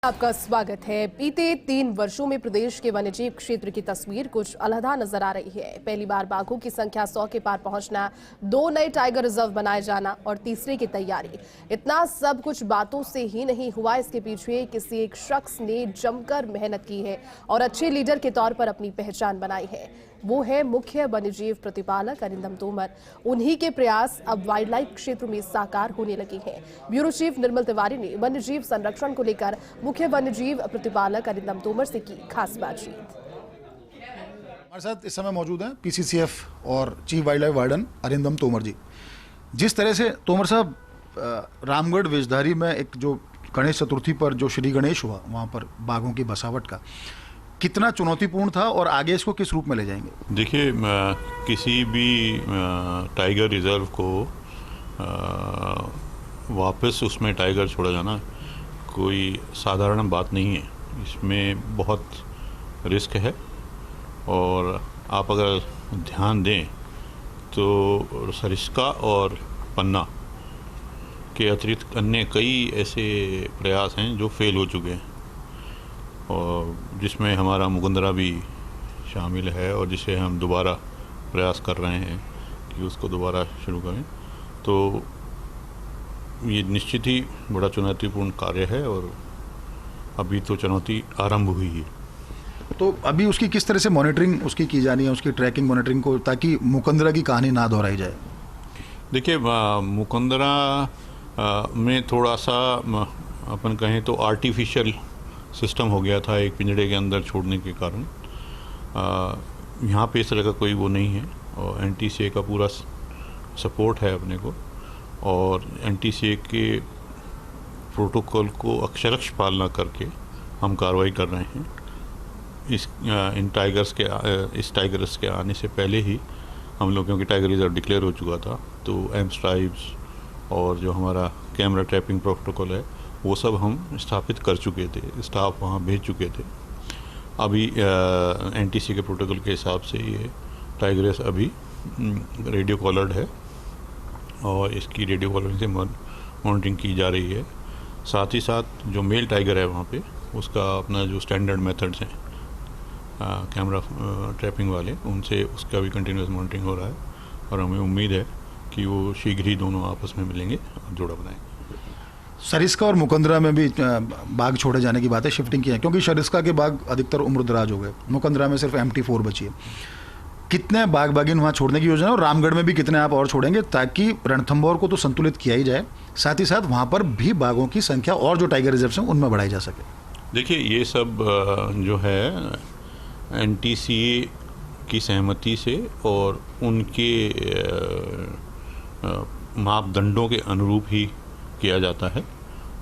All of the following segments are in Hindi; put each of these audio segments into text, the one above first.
आपका स्वागत है। बीते 3 वर्षों में प्रदेश के वन्यजीव क्षेत्र की तस्वीर कुछ अलग नजर आ रही है। पहली बार बाघों की संख्या 100 के पार पहुंचना, 2 नए टाइगर रिजर्व बनाए जाना और तीसरे की तैयारी। इतना सब कुछ बातों से ही नहीं हुआ, इसके पीछे किसी एक शख्स ने जमकर मेहनत की है और अच्छे लीडर के तौर पर अपनी पहचान बनाई है। वो है मुख्य वन्यजीव प्रतिपालक अरिंदम तोमर। उन्हीं के प्रयास अब वाइल्ड लाइफ क्षेत्र में साकार होने लगे हैं। ब्यूरो चीफ निर्मल तिवारी ने वन्यजीव संरक्षण को लेकर मुख्य वन्यजीव प्रतिपालक अरिंदम तोमर से की खास बातचीत। हमारे साथ इस समय मौजूद हैं पीसीसीएफ और chief wild life warden Arindam Tomar ji. जिस तरह से तोमर साहब रामगढ़ वेशधारी में एक जो गणेश चतुर्थी पर जो श्री गणेश हुआ, वहाँ पर बाघों की बसावट का कितना चुनौतीपूर्ण था और आगे इसको किस रूप में ले जाएंगे? देखिए, किसी भी टाइगर रिजर्व को वापस उसमें टाइगर छोड़ा जाना कोई साधारण बात नहीं है। इसमें बहुत रिस्क है और आप अगर ध्यान दें तो सरिस्का और पन्ना के अतिरिक्त अन्य कई ऐसे प्रयास हैं जो फेल हो चुके हैं, और जिसमें हमारा मुकुंदरा भी शामिल है और जिसे हम दोबारा प्रयास कर रहे हैं कि उसको दोबारा शुरू करें। तो ये निश्चित ही बड़ा चुनौतीपूर्ण कार्य है और अभी तो चुनौती आरंभ हुई है। तो अभी उसकी किस तरह से मॉनिटरिंग उसकी की जानी है, उसकी ट्रैकिंग मॉनिटरिंग को, ताकि मुकुंदरा की कहानी ना दोहराई जाए? देखिए, मुकुंदरा में थोड़ा सा अपन कहें तो आर्टिफिशियल सिस्टम हो गया था एक पिंजड़े के अंदर छोड़ने के कारण। यहाँ पे इस तरह का कोई वो नहीं है और एनटीसीए का पूरा सपोर्ट है अपने को, और एनटीसीए के प्रोटोकॉल को अक्षरश पालना करके हम कार्रवाई कर रहे हैं। इन टाइगर्स के आने से पहले ही हम लोगों की टाइगर रिजर्व डिक्लेयर हो चुका था। तो एम्स ट्राइब्स और जो हमारा कैमरा ट्रैपिंग प्रोटोकॉल है वो सब हम स्थापित कर चुके थे, स्टाफ वहाँ भेज चुके थे। अभी एनटीसी के प्रोटोकॉल के हिसाब से ये टाइगर्स अभी रेडियो कॉलर्ड है और इसकी रेडियो कॉलरिंग से मॉनिटरिंग की जा रही है। साथ ही साथ जो मेल टाइगर है वहाँ पे, उसका अपना जो स्टैंडर्ड मेथड्स हैं कैमरा ट्रैपिंग वाले, उनसे उसका भी कंटिन्यूस मॉनिटरिंग हो रहा है और हमें उम्मीद है कि वो शीघ्र ही दोनों आपस में मिलेंगे और जोड़ा बनाएंगे। सरिस्का और मुकुंदरा में भी बाघ छोड़े जाने की बातें शिफ्टिंग की है, क्योंकि सरिस्का के बाघ अधिकतर उम्रदराज हो गए, मुकुंदरा में सिर्फ MT4 बची है। कितने बाघ बाघिन वहाँ छोड़ने की योजना है और रामगढ़ में भी कितने आप और छोड़ेंगे, ताकि रणथंभौर को तो संतुलित किया ही जाए, साथ ही साथ वहाँ पर भी बाघों की संख्या और जो टाइगर रिजर्व हैं उनमें बढ़ाई जा सके? देखिए, ये सब जो है एनटीसीए की सहमति से और उनके मापदंडों के अनुरूप ही किया जाता है,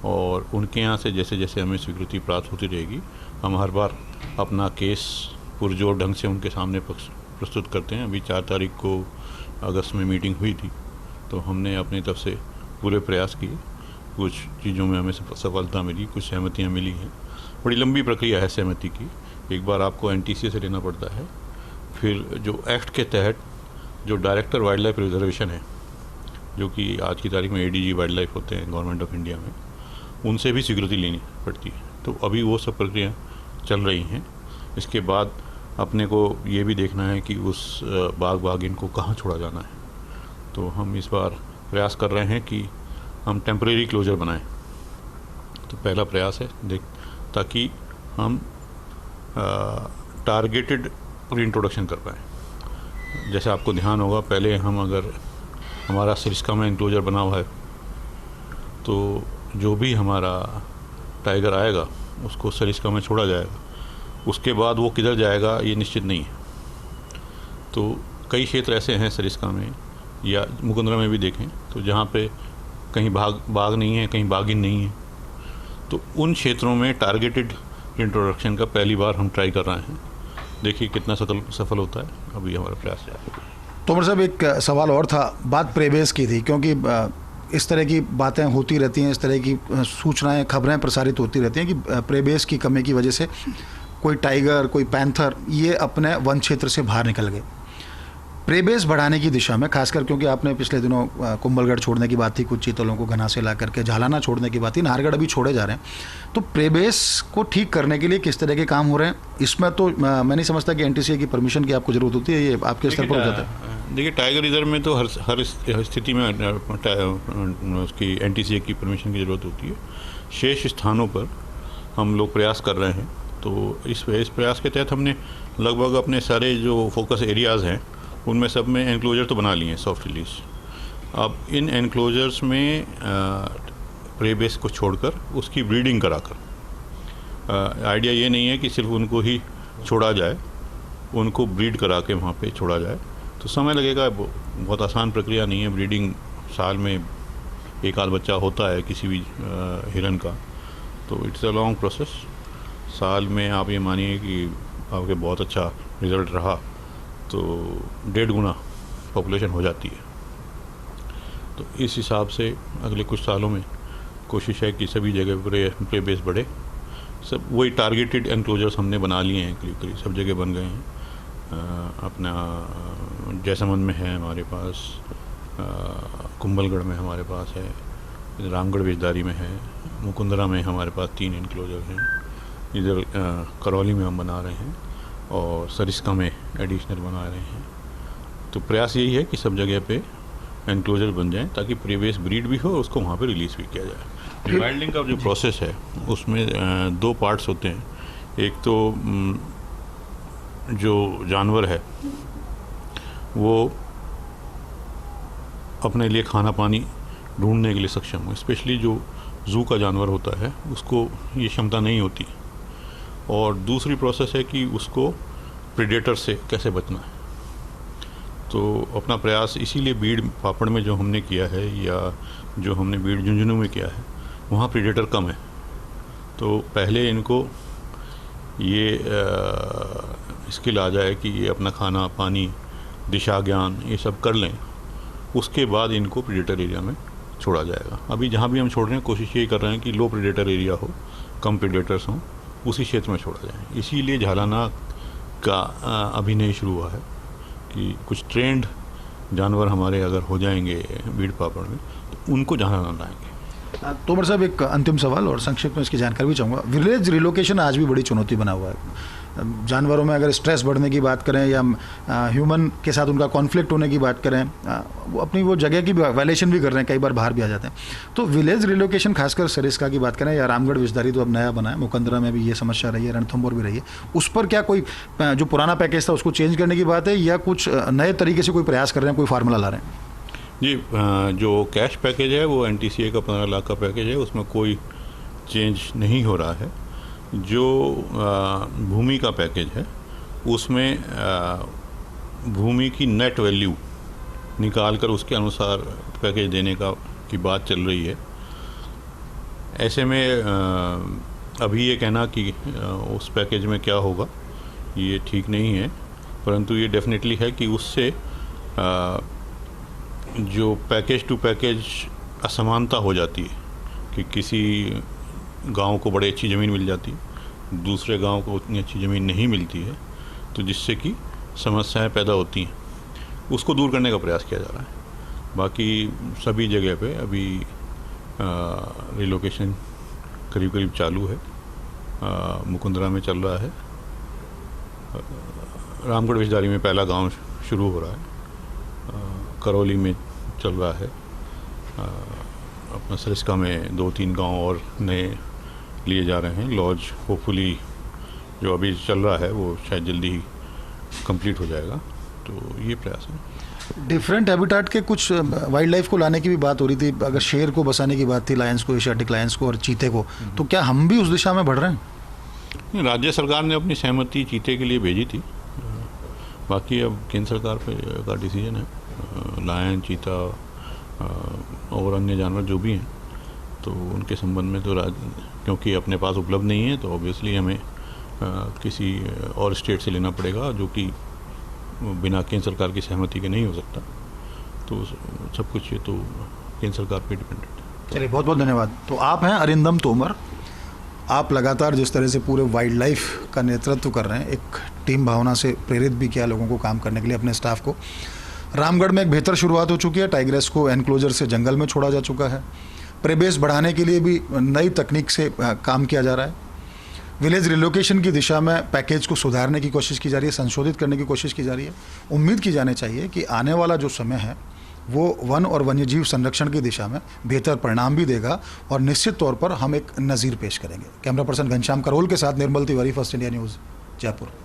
और उनके यहाँ से जैसे जैसे हमें स्वीकृति प्राप्त होती रहेगी हम हर बार अपना केस पुरजोर ढंग से उनके सामने प्रस्तुत करते हैं। अभी 4 तारीख को अगस्त में मीटिंग हुई थी, तो हमने अपनी तरफ से पूरे प्रयास किए। कुछ चीज़ों में हमें सफलता मिली, कुछ सहमतियाँ मिली हैं। बड़ी लंबी प्रक्रिया है सहमति की। एक बार आपको एनटीसीए से लेना पड़ता है, फिर जो एक्ट के तहत जो डायरेक्टर वाइल्ड लाइफ रिजर्वेशन है, जो कि आज की तारीख में ADG वाइल्ड लाइफ होते हैं गवर्नमेंट ऑफ इंडिया में, उनसे भी स्वीकृति लेनी पड़ती है। तो अभी वो सब प्रक्रिया चल रही हैं। इसके बाद अपने को ये भी देखना है कि उस बाघ बाघिन को कहाँ छोड़ा जाना है। तो हम इस बार प्रयास कर रहे हैं कि हम टेम्परेरी क्लोजर बनाएं। तो पहला प्रयास है ताकि हम टारगेटेड रीइंट्रोडक्शन कर पाएँ। जैसे आपको ध्यान होगा, पहले हम अगर हमारा सरिस्का में इंक्लोजर बना हुआ है तो जो भी हमारा टाइगर आएगा उसको सरिस्का में छोड़ा जाएगा, उसके बाद वो किधर जाएगा ये निश्चित नहीं है। तो कई क्षेत्र ऐसे हैं सरिस्का में या मुकुंदरा में भी देखें तो जहाँ पे कहीं बाघ नहीं है, कहीं बाघिन नहीं है, तो उन क्षेत्रों में टारगेटेड इंट्रोडक्शन का पहली बार हम ट्राई कर रहे हैं। देखिए कितना सफल होता है, अभी हमारा प्रयास है। तोमर साहब, एक सवाल और था, बात प्रेबेस की थी, क्योंकि इस तरह की बातें होती रहती हैं, इस तरह की सूचनाएं खबरें प्रसारित होती रहती हैं कि प्रेबेस की कमी की वजह से कोई टाइगर, कोई पैंथर ये अपने वन क्षेत्र से बाहर निकल गए। प्रेबेस बढ़ाने की दिशा में, खासकर क्योंकि आपने पिछले दिनों कुंभलगढ़ छोड़ने की बात थी, कुछ चीतलों को घना से ला करके झालाना छोड़ने की बात थी, नाहरगढ़ अभी छोड़े जा रहे हैं, तो प्रेबेस को ठीक करने के लिए किस तरह के काम हो रहे हैं? इसमें तो मैं नहीं समझता कि एनटीसीए की परमिशन की आपको जरूरत होती है, ये आपके स्तर पर हो जाता है? देखिए, टाइगर रिजर्व में तो हर स्थिति में उसकी एनटीसीए की परमिशन की ज़रूरत होती है। शेष स्थानों पर हम लोग प्रयास कर रहे हैं, तो इस प्रयास के तहत हमने लगभग अपने सारे जो फोकस एरियाज़ हैं उनमें सब में एनक्लोजर तो बना लिए हैं, सॉफ्ट रिलीज। अब इन एनक्लोजर्स में प्रेबेस को छोड़कर उसकी ब्रीडिंग कराकर, आइडिया ये नहीं है कि सिर्फ उनको ही छोड़ा जाए, उनको ब्रीड करा के वहाँ पे छोड़ा जाए, तो समय लगेगा। बहुत आसान प्रक्रिया नहीं है ब्रीडिंग। साल में एक आध बच्चा होता है किसी भी हिरन का, तो इट्स अ लॉन्ग प्रोसेस। साल में आप ये मानिए कि आपके बहुत अच्छा रिज़ल्ट रहा तो 1.5 गुना पॉपुलेशन हो जाती है। तो इस हिसाब से अगले कुछ सालों में कोशिश है कि सभी जगह पर प्रेबेस बढ़े। सब वही टारगेटेड एनक्लोजर्स हमने बना लिए हैं, करीब करीब सब जगह बन गए हैं। अपना जैसलमेर में है हमारे पास, कुंभलगढ़ में हमारे पास है, रामगढ़ बेजदारी में है, मुकुंदरा में हमारे पास 3 एनक्लोजर हैं, इधर करौली में हम बना रहे हैं और सरिस्का में एडिशनल बना रहे हैं। तो प्रयास यही है कि सब जगह पे एनक्लोजर बन जाएं ताकि प्रीवियस ब्रीड भी हो और उसको वहाँ पे रिलीज़ भी किया जाए। वाइल्डिंग का जो प्रोसेस है उसमें 2 पार्ट्स होते हैं। एक तो जो जानवर है वो अपने लिए खाना पानी ढूंढने के लिए सक्षम हो, स्पेशली जो जू का जानवर होता है उसको ये क्षमता नहीं होती। और दूसरी प्रोसेस है कि उसको प्रेडेटर से कैसे बचना है। तो अपना प्रयास इसीलिए बीड़ पापड़ में जो हमने किया है या जो हमने बीड़ झुंझुनू में किया है वहाँ प्रेडेटर कम है, तो पहले इनको ये स्किल आ जाए कि ये अपना खाना पानी दिशा ज्ञान ये सब कर लें, उसके बाद इनको प्रेडेटर एरिया में छोड़ा जाएगा। अभी जहाँ भी हम छोड़ रहे हैं कोशिश यही कर रहे हैं कि लो प्रेडेटर एरिया हो, कम प्रेडेटर्स हों, उसी क्षेत्र में छोड़ा जाए। इसीलिए झालाना का अभिनय शुरू हुआ है कि कुछ ट्रेंड जानवर हमारे अगर हो जाएंगे बीड़ पापड़ में तो उनको झालाना लाएंगे। तोमर साहब, एक अंतिम सवाल और संक्षिप्त में इसकी जानकारी भी चाहूँगा। विलेज रिलोकेशन आज भी बड़ी चुनौती बना हुआ है। जानवरों में अगर स्ट्रेस बढ़ने की बात करें या ह्यूमन के साथ उनका कॉन्फ्लिक्ट होने की बात करें, वो अपनी वो जगह की वायलेशन भी कर रहे हैं, कई बार बाहर भी आ जाते हैं। तो विलेज रिलोकेशन खासकर सरिस्का की बात करें या रामगढ़ विस्तारी तो अब नया बना है, मुकंदरा में भी ये समस्या रही है, रणथंभौर भी रही है, उस पर क्या कोई जो पुराना पैकेज था उसको चेंज करने की बात है या कुछ नए तरीके से कोई प्रयास कर रहे हैं, कोई फार्मूला ला रहे हैं? जी, जो कैश पैकेज है वो एनटीसीए का 15 लाख का पैकेज है, उसमें कोई चेंज नहीं हो रहा है। जो भूमि का पैकेज है उसमें भूमि की नेट वैल्यू निकाल कर उसके अनुसार पैकेज देने की बात चल रही है। ऐसे में अभी ये कहना कि उस पैकेज में क्या होगा ये ठीक नहीं है, परंतु ये डेफिनेटली है कि उससे जो पैकेज टू पैकेज असमानता हो जाती है कि किसी गांव को बड़ी अच्छी ज़मीन मिल जाती है, दूसरे गांव को उतनी अच्छी ज़मीन नहीं मिलती है, तो जिससे कि समस्याएं पैदा होती हैं, उसको दूर करने का प्रयास किया जा रहा है। बाकी सभी जगह पे अभी रिलोकेशन करीब करीब चालू है। मुकुंदरा में चल रहा है, रामगढ़ विस्तारी में पहला गांव शुरू हो रहा है, करौली में चल रहा है, अपना सरिस्का में 2-3 गांव और नए लिए जा रहे हैं। लॉज होपफुली जो अभी चल रहा है वो शायद जल्दी ही कंप्लीट हो जाएगा। तो ये प्रयास है। डिफरेंट हैबिटाट के कुछ वाइल्ड लाइफ को लाने की भी बात हो रही थी। अगर शेर को बसाने की बात थी, लायंस को, एशियाटिक लायंस को और चीते को, तो क्या हम भी उस दिशा में बढ़ रहे हैं? राज्य सरकार ने अपनी सहमति चीते के लिए भेजी थी, बाकी अब केंद्र सरकार का डिसीजन है। लायन, चीता और अन्य जानवर जो भी हैं तो उनके संबंध में तो क्योंकि अपने पास उपलब्ध नहीं है तो ऑब्वियसली हमें किसी और स्टेट से लेना पड़ेगा, जो कि बिना केंद्र सरकार की सहमति के नहीं हो सकता। तो सब कुछ ये तो केंद्र सरकार पे डिपेंडेंट है। चलिए, बहुत बहुत धन्यवाद। तो आप हैं अरिंदम तोमर, आप लगातार जिस तरह से पूरे वाइल्ड लाइफ का नेतृत्व कर रहे हैं, एक टीम भावना से प्रेरित भी किया लोगों को काम करने के लिए, अपने स्टाफ को। रामगढ़ में एक बेहतर शुरुआत हो चुकी है। टाइग्रेस को एनक्लोजर से जंगल में छोड़ा जा चुका है। प्रेबेस बढ़ाने के लिए भी नई तकनीक से काम किया जा रहा है। विलेज रिलोकेशन की दिशा में पैकेज को सुधारने की कोशिश की जा रही है, संशोधित करने की कोशिश की जा रही है। उम्मीद की जानी चाहिए कि आने वाला जो समय है वो वन और वन्यजीव संरक्षण की दिशा में बेहतर परिणाम भी देगा और निश्चित तौर पर हम एक नज़ीर पेश करेंगे। कैमरा पर्सन घनश्याम करोल के साथ Nirmal Tiwari, first India news, Jaipur.